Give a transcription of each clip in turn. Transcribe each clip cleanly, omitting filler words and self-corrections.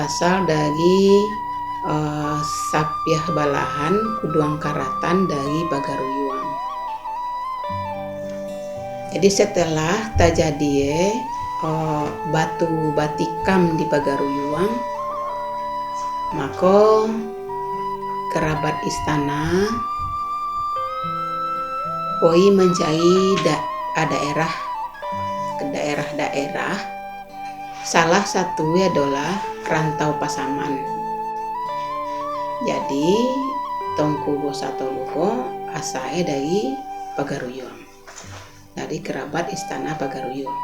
berasal dari Sapiah Balahan Kuduang Karatan dari Pagaruyuang. Jadi setelah terjadi batu batikam di Pagaruyuang, maka kerabat istana poi mencari daerah-daerah. Salah satu adalah Rantau Pasaman. Jadi Tongku Bosato Luko asalnya dari Pagaruyuang, dari kerabat istana Pagaruyuang.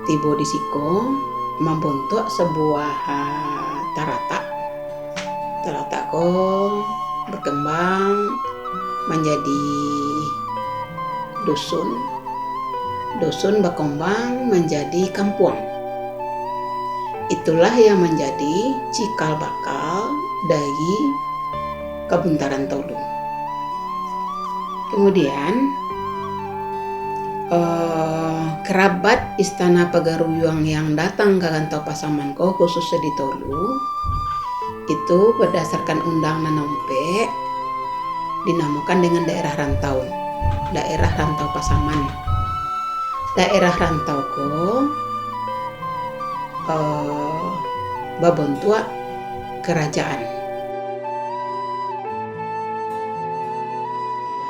Tibo di Siko membentuk sebuah taratak ko berkembang menjadi dusun berkembang menjadi kampung. Itulah yang menjadi cikal bakal dari Kabuntaran Tolu. Kemudian kerabat istana Pagaruyuang yang datang ke Rantau Pasaman khususnya di Tolu itu berdasarkan undang Nanompe dinamakan dengan daerah rantau Pasaman. Daerah rantau babentuk kerajaan.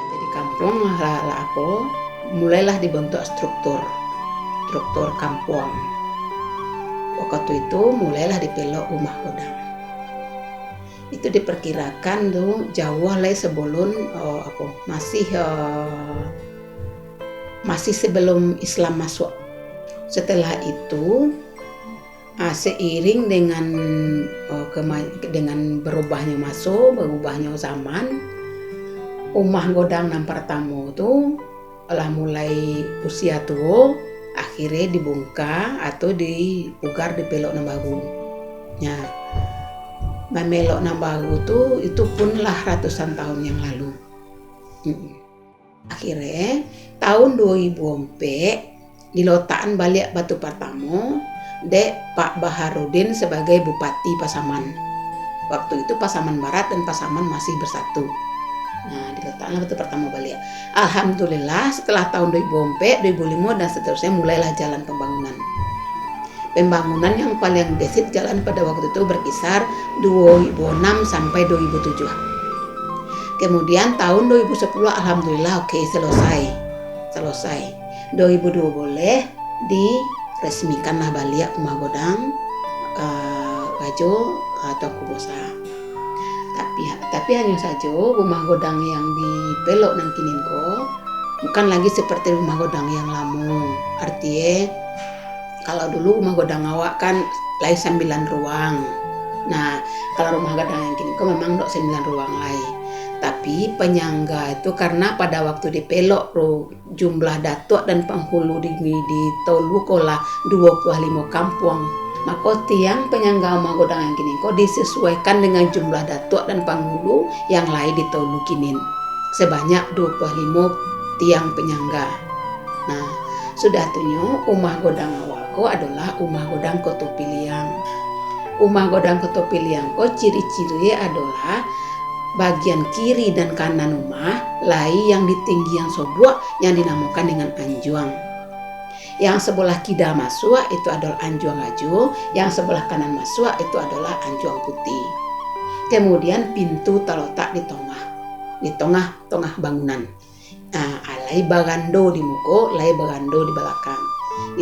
Jadi kampung mulailah dibentuk struktur kampung. Waktu itu mulailah dipelok rumah godang. Itu diperkirakan tuh jauh lah sebelum masih sebelum Islam masuk. Setelah itu seiring dengan berubahnya zaman, rumah godang yang pertama itu telah mulai usia tua, akhirnya dibongkar atau dipugar dipelok nang baru. Nah, memelok nang baru itu pun lah ratusan tahun yang lalu. Akhirnya tahun 2004 dilotaan balik batu pertama dek Pak Baharudin sebagai Bupati Pasaman. Waktu itu Pasaman Barat dan Pasaman masih bersatu. Nah, diletakkan batu pertama balik. Alhamdulillah setelah tahun 2004, 2005 dan seterusnya mulailah jalan pembangunan. Pembangunan yang paling basic jalan pada waktu itu berkisar 2006 sampai 2007. Kemudian tahun 2010 alhamdulillah selesai. 2002 boleh diresmikanlah balik rumah godang Gajo atau Kubosa. Tapi hanya saja rumah godang yang di Pelok nang Kininko bukan lagi seperti rumah godang yang lama. Artinya kalau dulu rumah godang awak kan lai 9 ruang. Nah, kalau rumah godang yang Kininko memang 9 ruang lai. Tapi penyangga itu karena pada waktu di Pelok jumlah datuk dan penghulu di Tolu kola 25 kampung. Maka tiang penyangga rumah godang yang kini disesuaikan dengan jumlah datuk dan penghulu yang lain di Tolu kinin. Sebanyak 25 tiang penyangga. Nah, sudah tunjuk rumah godang awalku adalah rumah godang Kotopiliang. Rumah godang Kotopiliang ciri-ciri adalah bagian kiri dan kanan rumah lai yang di tinggian sobuak yang dinamakan dengan anjuang. Yang sebelah kidal masuk itu adalah anjuang aju, yang sebelah kanan masuk itu adalah anjuang putih. Kemudian pintu terletak di tengah bangunan. Nah, lai barando di muka, lai barando di belakang.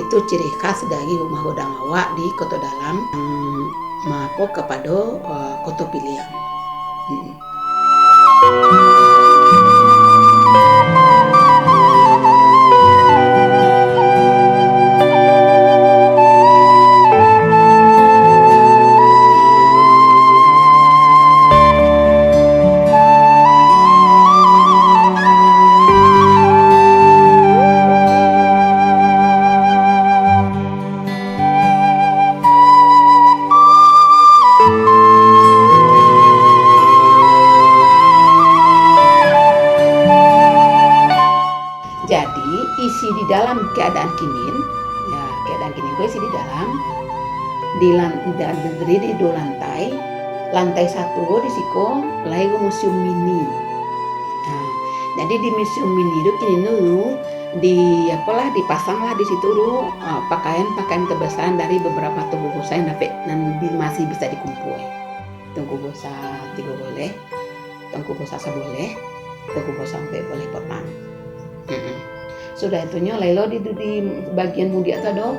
Itu ciri khas dari rumah godang awak di Kota Dalam kepada Kotopiliang. Isi di dalam keadaan kinin gue isi di dalam Berdiri di 2 lantai. Lantai 1 di siko lagi museum mini. Nah, jadi di museum mini itu kini dulu dipasanglah di situ dulu pakaian-pakaian kebesaran dari beberapa tubuh bosa yang masih bisa dikumpul. Tungku bosa 3 boleh, tungku bosa 1 boleh, tungku bosa 4 boleh potong. Sudah itunya lelo di bagian mudia tado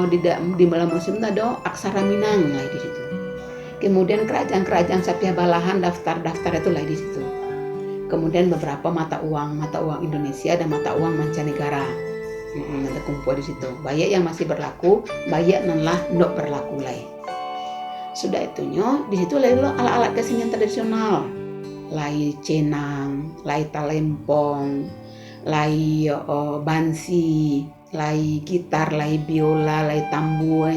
di dalam museum tado aksara Minang lah di situ. Kemudian kerajaan-kerajaan Sapia Balahan daftar-daftar itu lah di situ. Kemudian beberapa mata uang Indonesia dan mata uang mancanegara. Nanti kumpul di situ. Banyak yang masih berlaku, banyak yang tidak berlaku lah. Sudah itunya di situ lah alat-alat kesenian tradisional. Lai cenang, lai talempong, lai bansi, lai gitar, lai biola, lai tambu,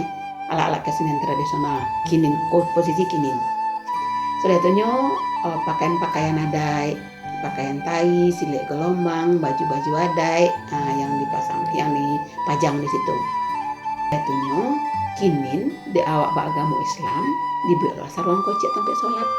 alat-alat kesenian tradisional. Kinin, posisi kinin. Sudah itunya pakaian-pakaian adai, pakaian tai, silik gelombang, baju-baju adai yang dipajang di situ. Itunya kinin di awak agama Islam dibuat ruang kocek sampai sholat.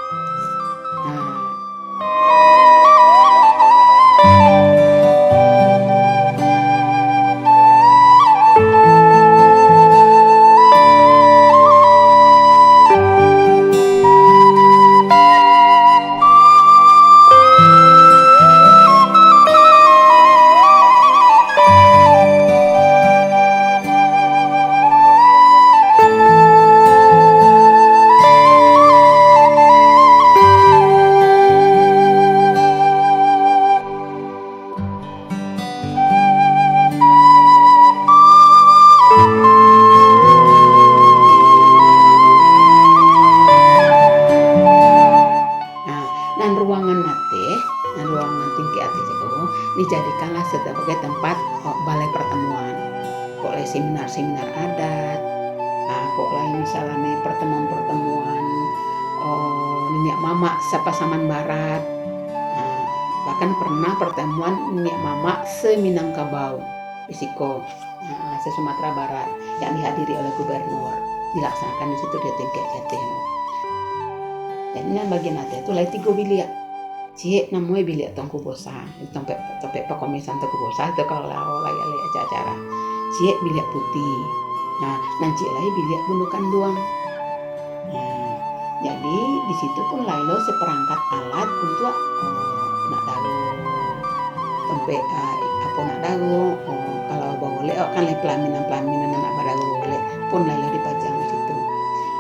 Ruangan tinggi atas itu dijadikanlah sebagai tempat balai pertemuan. Kok lagi seminar-seminar adat, kok lagi misalnya pertemuan-pertemuan Nenek Mama Pasaman Barat, bahkan pernah pertemuan Nenek Mama se-Minangkabau di Siko, se-Sumatera Barat yang dihadiri oleh gubernur, dilaksanakan di situ di tingkat Jateng. Dan ini bagian atas itu lagi 3 bilik. Cie namanya bilik tongku bosa, tempat pekomisan tongku bosa itu kalau lagi acara. Cie bilik putih. Nanti lagi bilik bundukan doang. Jadi di situ pun lailo seperangkat alat untuk nak dago, tempat nak dago. Kalau boleh kan pelaminan anak badago boleh pun lailo dipajang di situ.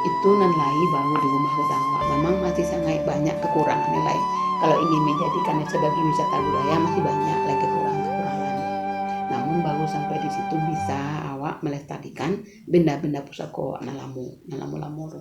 Itu nan lai baru di rumah Godangwa. Memang masih sangat banyak kekurangannya lai. Kalau ingin menjadikannya sebagai wisata budaya masih banyak lagi kekurangan. Namun baru sampai di situ bisa awak melestarikan benda-benda pusaka nalamu lamuru.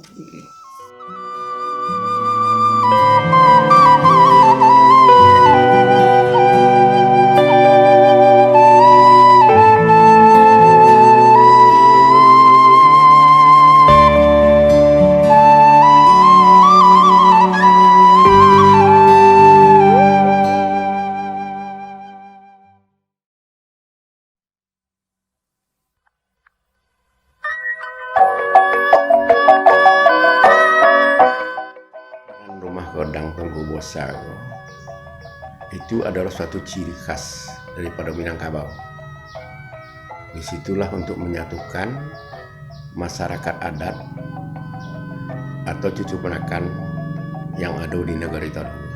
Godang Tongku Bosa itu adalah suatu ciri khas daripada Minangkabau. Disitulah untuk menyatukan masyarakat adat atau cucu ponakan yang ada di negara itu dulu.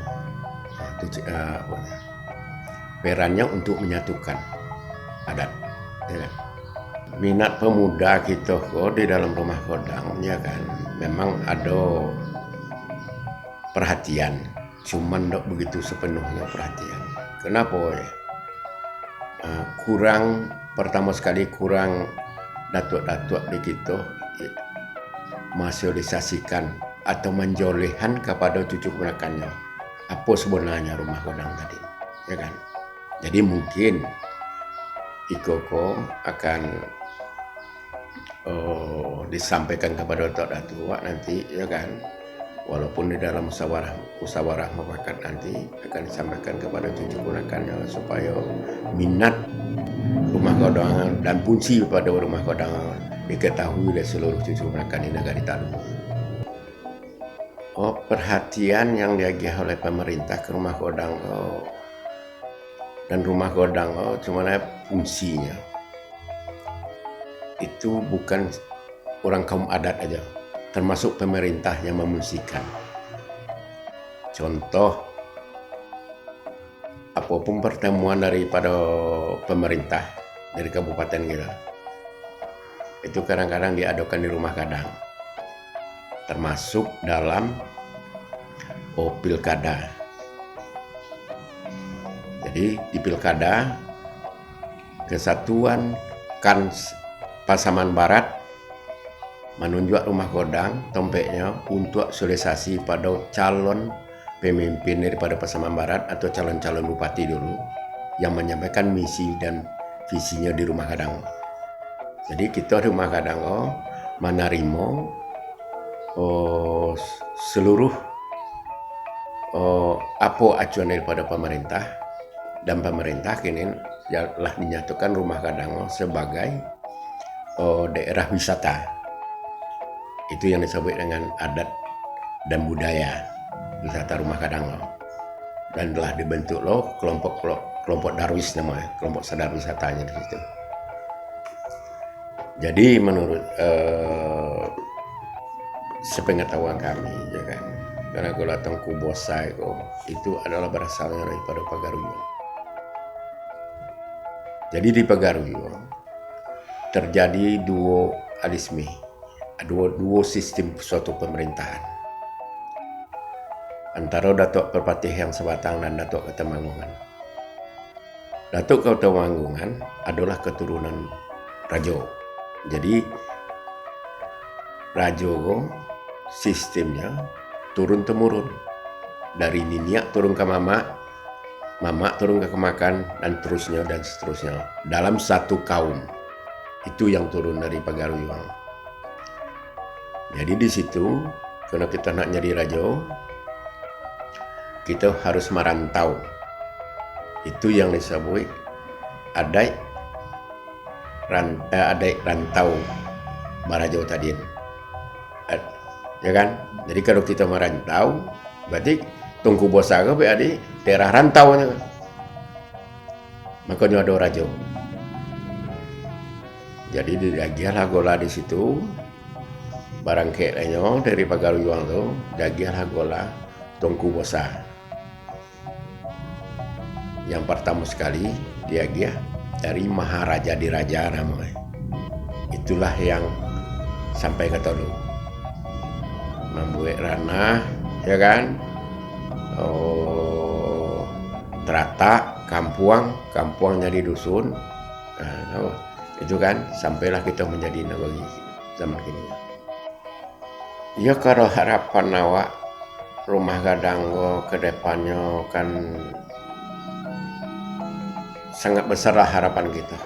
Perannya untuk menyatukan adat, ya kan? Minat pemuda kita di dalam rumah Godang, ya kan, memang ada perhatian, cuman tidak begitu sepenuhnya perhatian. Kenapa ya? Pertama sekali kurang datuk-datuk di kita sosialisasikan atau menjolehan kepada cucu ponakannya apa sebenarnya rumah Godang tadi, ya kan? Jadi mungkin Ikoko akan disampaikan kepada datuk-datuk nanti, ya kan? Walaupun di dalam musyawarah mufakat nanti akan disampaikan kepada cucu ponakannya supaya minat rumah Godang dan fungsi pada rumah Godang diketahui oleh seluruh cucu keponakan di negara Talu. Perhatian yang diagih oleh pemerintah ke rumah Godang dan rumah Godang cuman fungsinya itu bukan orang kaum adat aja, termasuk pemerintah yang memungsikan. Contoh, apapun pertemuan daripada pemerintah dari kabupaten kita, itu kadang-kadang diadakan di rumah Gadang, termasuk dalam pilkada. Jadi di pilkada, Kesatuan Kans Pasaman Barat menunjuk rumah Godang tompeknya untuk sosialisasi pada calon pemimpin daripada Pasaman Barat atau calon-calon bupati dulu yang menyampaikan misi dan visinya di rumah Gadang. Jadi kita di rumah Gadang menerima seluruh apa acuan daripada pemerintah, dan pemerintah kini telah dinyatakan rumah Gadang sebagai daerah wisata. Itu yang disebut dengan adat dan budaya wisata rumah Gadang. Dan telah dibentuk kelompok Darwis namanya, kelompok sadar wisatanya di situ. Jadi menurut sepengetahuan kami, ya kan, karena Gola Tengku Bosai itu adalah berasalnya daripada Pagaruyung. Jadi di Pagaruyung terjadi dualisme, dua sistem suatu pemerintahan antara Datuk Perpatih yang Sebatang dan Datuk Ketemanggungan. Datuk Ketemanggungan adalah keturunan Rajo. Jadi Rajo sistemnya turun temurun, dari niniak turun ke mama turun ke kemakan, dan terusnya dan seterusnya dalam satu kaum. Itu yang turun dari Pagaruyung. Jadi di situ kalau kita nak jadi rajo, kita harus merantau. Itu yang disebut adai rantau Barajo tadi. Ya kan? Jadi kalau kita merantau, berarti Tungku Bosaga berarti daerah rantau. Makanya ada rajo. Jadi didagialah gola di situ. Barang kayaknya dari Pagaruyung tu, dagialah gola Tungku Bosa. Yang pertama sekali diagiah dari Maharaja Diraja namanya. Itulah yang sampai ke Tolu. Membuat ranah, ya kan? Terata, kampuang jadi dusun. Nah, itu kan sampailah kita menjadi negeri zaman kini. Ya kalau harapan awak rumah Gadang ke depannya kan sangat besarlah harapan kita.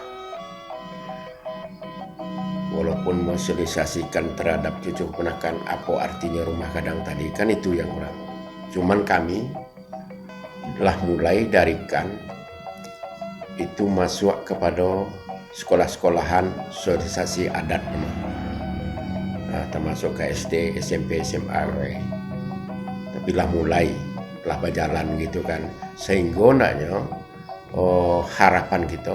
Walaupun mensosialisasikan terhadap cucu keponakan apa artinya rumah Gadang tadi, kan itu yang kurang. Cuman kami telah mulai dari kan itu masuk kepada sekolah-sekolahan sosialisasi adat, termasuk ke SD, SMP, SMA. Tapi lah mulai, telah berjalan gitu kan, sehingga naknya harapan kita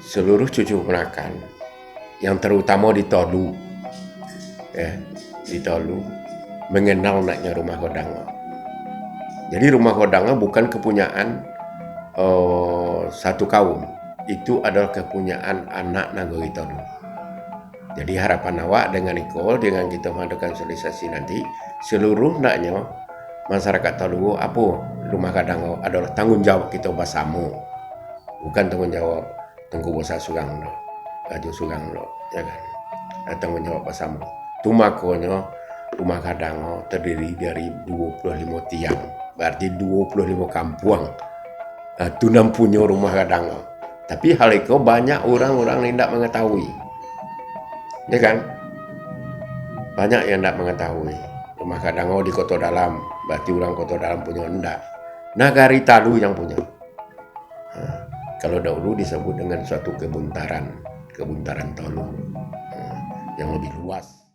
seluruh cucu keponakan yang terutama di Tolu, di Tolu mengenal naknya rumah Godang. Jadi rumah Godang bukan kepunyaan satu kaum, itu adalah kepunyaan anak Nagari Tolu. Jadi harapan awak dengan dengan kita mengadakan sosialisasi nanti, seluruh naknya masyarakat Tolu apa rumah Gadang adalah tanggung jawab kita bersama, bukan tanggung jawab Tengku Bosa Sugang lo, Rajo Sugang lo, ya kan? Tanggung jawab bersama. Tu makanya rumah Gadang terdiri dari 25 tiang, berarti 25 kampung. Tu nam punya rumah Gadang. Tapi hal itu banyak orang-orang yang tidak mengetahui, ya kan? Banyak yang tidak mengetahui. Rumah Gadang di Kota Dalam, berarti orang Kota Dalam punya enggak. Nagari Talu yang punya. Kalau dahulu disebut dengan suatu kebuntaran Tolu. yang lebih luas.